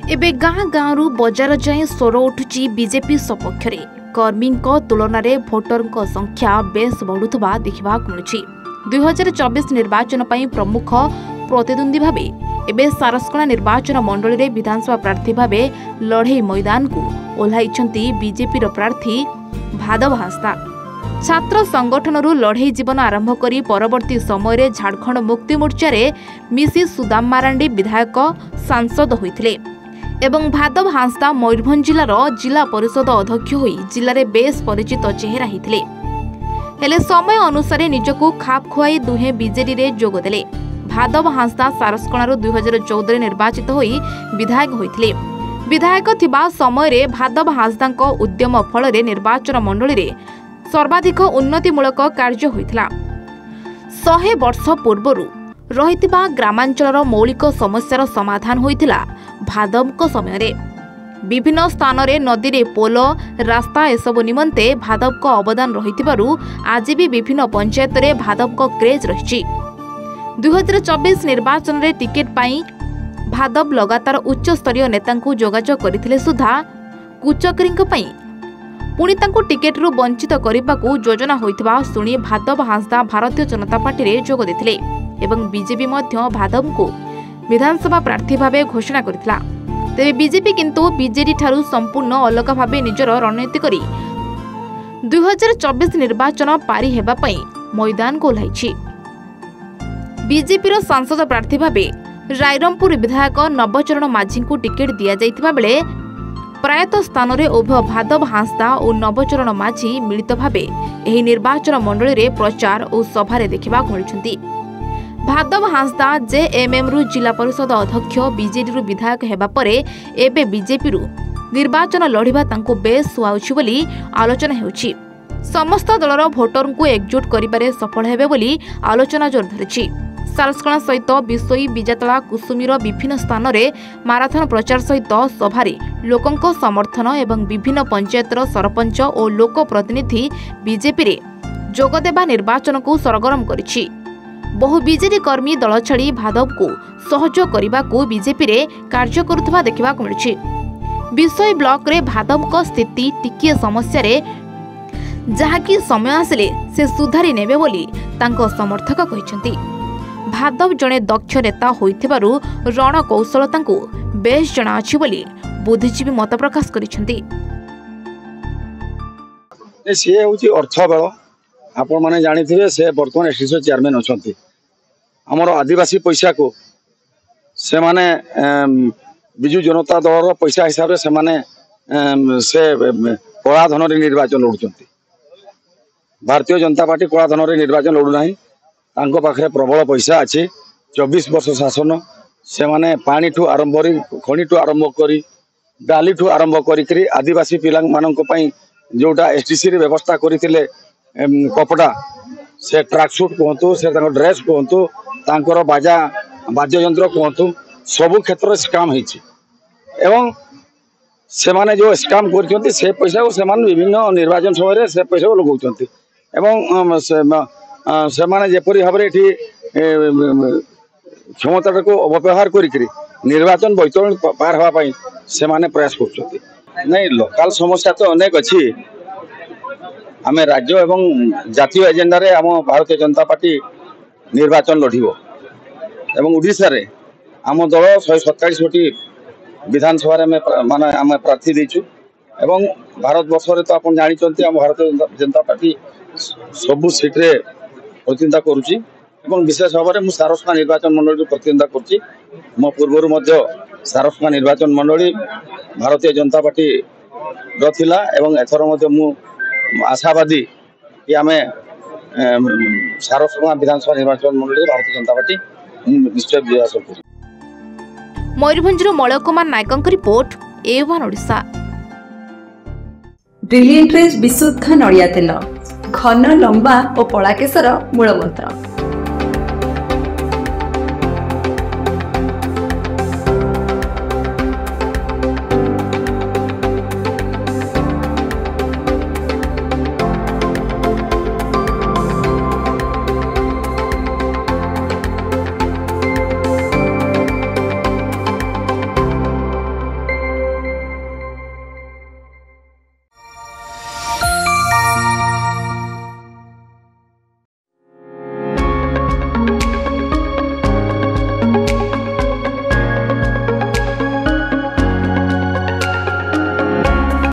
एबे गाँ गाँव बजार जाए स्वर उठुची बीजेपी सपक्ष कर्मी तुलन में भोटर संख्या बेस बढ़ुवा देखा मिलुछि। 2024 निर्वाचन पर प्रमुख प्रतिद्वंदी भाव एबे सारस्कणा निर्वाचन मंडली में विधानसभा प्रार्थी भाव लड़े मैदान को ओह्लाइछंती बीजेपी प्रार्थी भादव हांसदा। छात्र संगठन लड़े जीवन आरंभ कर परवर्ती समय झारखंड मुक्ति मोर्चा रे मिसी सुदाम मारांडी विधायक सांसद होइथिले एवं भादव हांसदा मयूरभंज जिलार जिला परिषद अध्यक्ष होई जिले में बेस परिचित चेहरा होइथिले। हेले समय अनुसार निजको खाप खुआई दुहे बीजेडी रे जोग देले। भादव हांसदा सारस्कणारू 2014 निर्वाचित होई विधायक होइथिले। विधायक थिबा समय रे भादव हांसदा उद्यम फल निर्वाचन मंडली रे सर्वाधिक उन्नतिमूलक कार्य होइथिला। 100 वर्ष पूर्वरु रहितिबा ग्रामांचलर मौलिक समस्यार समाधान होइथिला भादवको समय रे। विभिन्न स्थान रे नदी रे पोल रास्ता एसबु निमंते भादवको अवदान रहितिबारु आज भी विभिन्न पंचायत रे भादवको क्रेज रहिछि। 2024 निर्वाचन रे टिकेट पाई भादव लगातार उच्च स्तरीय नेतांकु जोगाजोग करथिले सुधा कुचक्रींक पाई पुणी तांकु टिकेट रु वंचित करने योजना होइथिबा सुनी भादव हांसदा भारतीय जनता पार्टी रे जोग देथिले एवं बीजेपी मध्य भादव को विधानसभा प्रार्थी भावे घोषणा करथिला। तेबे बीजेपी किंतु बीजेडी ठारू संपूर्ण अलग भावे निजर रणनीति करी 2024 निर्वाचन पारी हेबा पई मैदान को ओह्लाइछि। बीजेपी रो सांसद प्रार्थी भावे रायरमपुर विधायक नवचरण माझी को टिकेट दिया जाइथिबा बेले प्रायत स्थान रे उभय भादव हांसदा और नवचरण माझी मिलित भावे एही निर्वाचन मंडली रे प्रचार और सभा देखा मिलुछंती। भादव हांसदा जेएमएम रु जिला परिषद अध्यक्ष बीजेडी रु विधायक हेबा परे एबे बीजेपी रु निर्वाचन लढ़िबा तांको बेस सुआउछि बोली आलोचना हेउछि। समस्त दलर भोटर को एकजुट करिबारे सफल हेबे बोली आलोचना जोर धरिछि। सारस्कणा सहित बिसोई बिजातला कुसुमीर विभिन्न स्थान रे माराथन प्रचार सहित सभारे लोकंक समर्थन एवं विभिन्न पंचायतर सरपंच और लोक प्रतिनिधि बीजेपी रे जोग देबा निर्वाचन को सरगरम करिछि। बहु बीजेडी कर्मी दल छाड़ी भादव को सहयोग करने को बीजेपी रे कार्य करुवा देखा मिलुछि। बिसोई ब्लॉक रे भादव को स्थिति टिकिए समस्या रे जहाँकि समय आसिले से सुधारी नेबे बोली तांको समर्थक कहिसंती। भादव जड़े दक्ष नेता होइथिबारु रण कौशल तांको बेस जଣା अछि बोली बुद्धिजीवी मत प्रकाश करिसंती। से होची अर्थ बळ आपण माने जानिथिबे से वर्तमान एसडीसी चेयरमैन अछंती। हमर आदिवासी पैसा को से माने बिजु जनता दल रो पैसा हिसाब रे से माने से कला धन रे निर्वाचन लड़ुचंती। भारतीय जनता पार्टी कला धन रे निर्वाचन लड़ु नाही। तांको पाखरे प्रबल पैसा अच्छे। 24 वर्ष शासन से माने पानी ठू आरंभ खनि ठू आरंभ करी डाली ठू आरंभ करी आदिवासी पिला मानक पई जोटा एसटीसी रे व्यवस्था करथिले कपड़ा से ट्रैक सूट कहतु से ड्रेस कहतु तांकर बाजा वाद्य यंत्र कहतु सबु क्षेत्र स्काम होइछि एवं से माने जो स्काम करछंती से पैसा को से माने विभिन्न निर्वाचन समय रे से पैसा को लगाउछंती एवं से माने जेपरि भाबरे एठी क्षमता को अपव्यवहार करी निर्वाचन बैतरण पार हवा पई से माने प्रयास करछंती। नहीं लोकल समस्या तो अनेक अच्छी। आम राज्य एवं जातीय एजेंडा रे आम भारतीय जनता पार्टी निर्वाचन लड़िबो एवं ओडिशा रे आम दल 147 गोटी विधानसभा माने आम प्रार्थी देचु एवं भारत वर्ष रे तो आपण जानि चंती आम भारतीय जनता पार्टी सबु सीट रे प्रतिनिधित्व करुची एवं विशेष भाव में सारस्वत निर्वाचन मंडली प्रतिनिधित्व करुची। मो पूर्व मध्य सारस्वत निर्वाचन मंडली भारतीय जनता पार्टी रथिला एवं एथर मध्य मु आशावादी कि आमे सारस्वत विधानसभा निर्वाचन मंडली भारतीय जनता पार्टी निश्चय विजय हासिल करू। मयूरभंज मलय कुमार नायकंक report A1 Odisha. Brilliant rays विशुद्ध नड़िया तेल घन लंबा और पड़ा केशर मूलमंत्र।